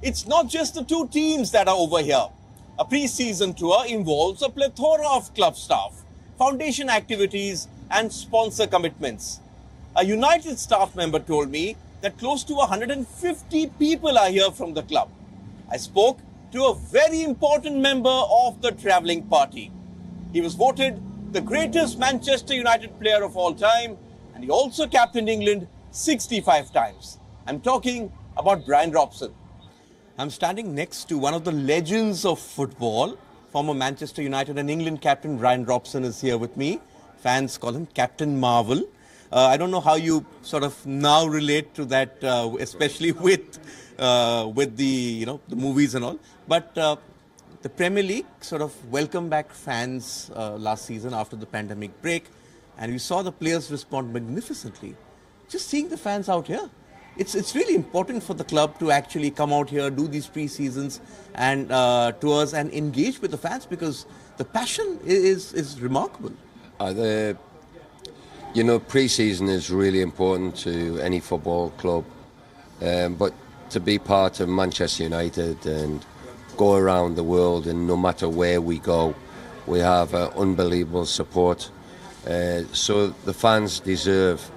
It's not just the two teams that are over here. A pre-season tour involves a plethora of club staff, foundation activities and sponsor commitments. A United staff member told me that close to 150 people are here from the club. I spoke to a very important member of the travelling party. He was voted the greatest Manchester United player of all time, and he also captained England 65 times. I'm talking about Bryan Robson. I'm standing next to one of the legends of football. Former Manchester United and England captain Bryan Robson is here with me. Fans call him Captain Marvel. I don't know how you sort of now relate to that, especially with the the movies and all. But the Premier League sort of welcomed back fans last season after the pandemic break, and we saw the players respond magnificently. Just seeing the fans out here, it's really important for the club to actually come out here, do these pre-seasons and tours and engage with the fans, because the passion is remarkable. Pre-season is really important to any football club, but to be part of Manchester United and go around the world, and no matter where we go, we have unbelievable support. So the fans deserve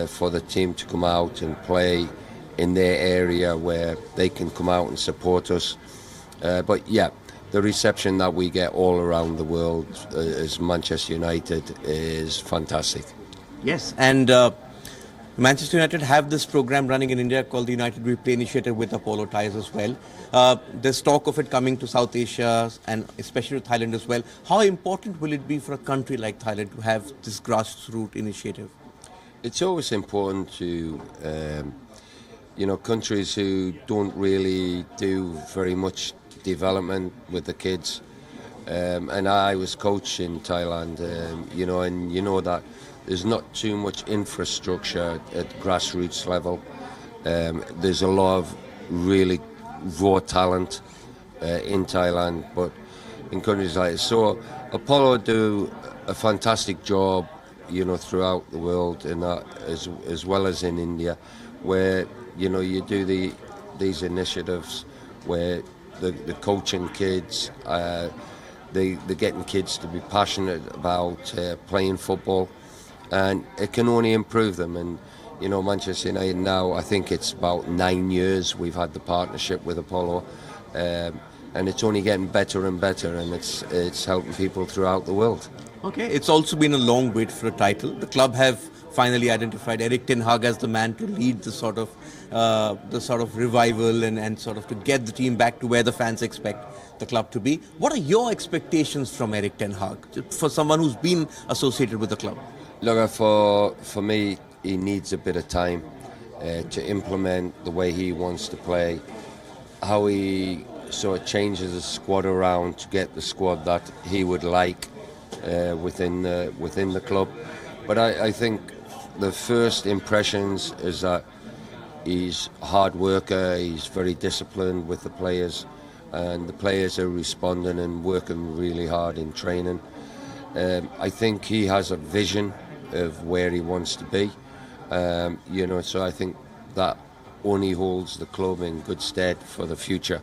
for the team to come out and play in their area where they can come out and support us. But yeah, the reception that we get all around the world as Manchester United is fantastic. Yes, and Manchester United have this program running in India called the United We Play initiative with Apollo ties as well. There's talk of it coming to South Asia and especially to Thailand as well. How important will it be for a country like Thailand to have this grassroots initiative? It's always important to, countries who don't really do very much development with the kids. And I was coach in Thailand, and you know that there's not too much infrastructure at grassroots level. There's a lot of really raw talent in Thailand, but in countries like this. So Apollo do a fantastic job, throughout the world, and that as well as in India, where you do these initiatives where the coaching kids, they're getting kids to be passionate about playing football, and it can only improve them. And Manchester United now, I think it's about 9 years we've had the partnership with Apollo, and it's only getting better and better, and it's helping people throughout the world. Okay, it's also been a long wait for a title. The club have finally identified Erik as the man to lead the sort of revival and sort of to get the team back to where the fans expect the club to be. What are your expectations from Erik for someone who's been associated with the club? Look, for me, he needs a bit of time to implement the way he wants to play, how he sort of changes the squad around to get the squad that he would like within the club. But I think the first impressions is that he's a hard worker, he's very disciplined with the players, and the players are responding and working really hard in training. I think he has a vision of where he wants to be, so I think that only holds the club in good stead for the future.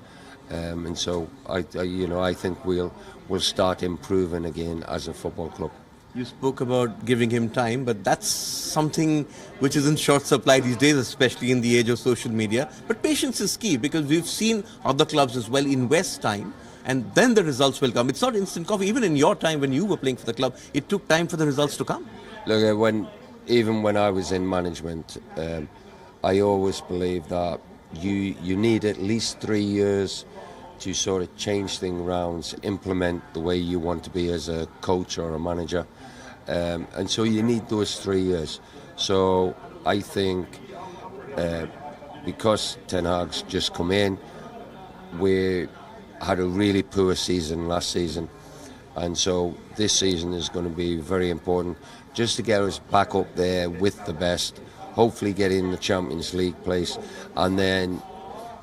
And so I think we'll start improving again as a football club. You spoke about giving him time, but that's something which is in short supply these days, especially in the age of social media. But patience is key, because we've seen other clubs as well invest time, and then the results will come. It's not instant coffee. Even in your time when you were playing for the club, it took time for the results to come. Look, even when I was in management, I always believed that you need at least 3 years to sort of change things around, implement the way you want to be as a coach or a manager. And so you need those 3 years. So I think because Ten Hag's just come in, we had a really poor season last season. And so this season is going to be very important just to get us back up there with the best, hopefully get in the Champions League place, and then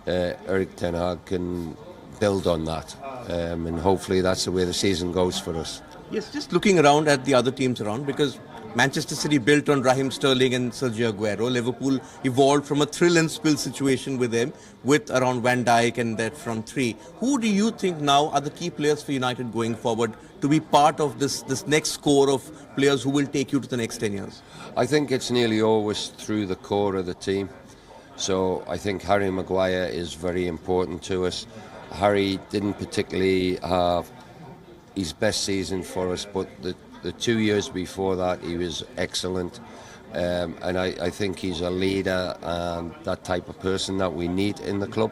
Erik Ten Hag can build on that, and hopefully that's the way the season goes for us. Yes, just looking around at the other teams around, because Manchester City built on Raheem Sterling and Sergio Aguero. Liverpool evolved from a thrill and spill situation with them, with around Van Dijk and that front three. Who do you think now are the key players for United going forward to be part of this next core of players who will take you to the next 10 years? I think it's nearly always through the core of the team. So I think Harry Maguire is very important to us. Harry didn't particularly have his best season for us, but the 2 years before that he was excellent, and I think he's a leader and that type of person that we need in the club.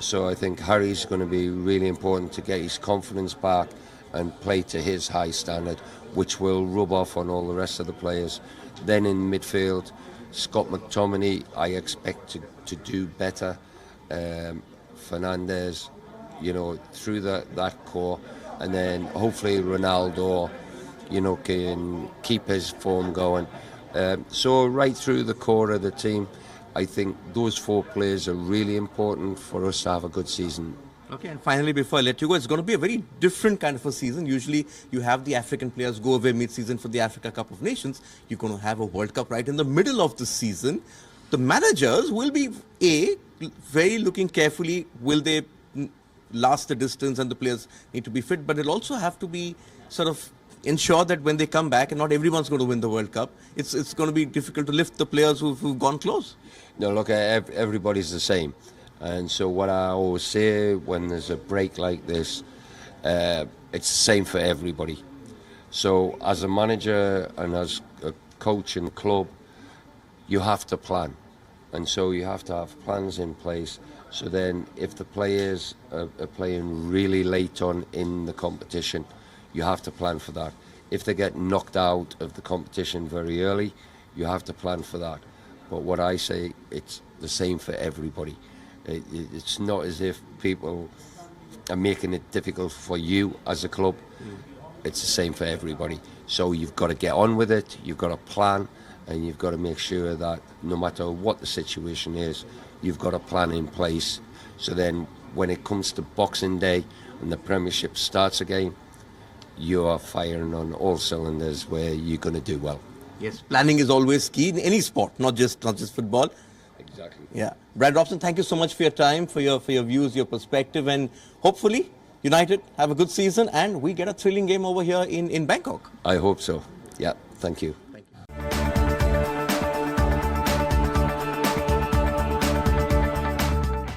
So I think Harry's going to be really important to get his confidence back and play to his high standard, which will rub off on all the rest of the players. Then in midfield, Scott McTominay, I expect to do better. Fernandes, through that core, and then hopefully Ronaldo, can keep his form going. So right through the core of the team, I think those 4 players are really important for us to have a good season. Okay, and finally, before I let you go, it's going to be a very different kind of a season. Usually you have the African players go away mid-season for the Africa Cup of Nations. You're going to have a World Cup right in the middle of the season. The managers will be, very looking carefully, will they last the distance, and the players need to be fit, but it'll also have to be sort of ensure that when they come back, and not everyone's going to win the World Cup, it's going to be difficult to lift the players who've gone close. No, look, everybody's the same. And so what I always say when there's a break like this, it's the same for everybody. So as a manager and as a coach in the club, you have to plan. And so you have to have plans in place. So then if the players are playing really late on in the competition, you have to plan for that. If they get knocked out of the competition very early, you have to plan for that. But what I say, it's the same for everybody. It's not as if people are making it difficult for you as a club. It's the same for everybody. So you've got to get on with it, you've got to plan, and you've got to make sure that no matter what the situation is, you've got a plan in place. So then when it comes to Boxing Day and the Premiership starts again, you are firing on all cylinders where you're going to do well. Yes, planning is always key in any sport, not just football. Exactly. Yeah. Bryan Robson, thank you so much for your time, for your views, your perspective, and hopefully United have a good season and we get a thrilling game over here in Bangkok. I hope so. Yeah, thank you.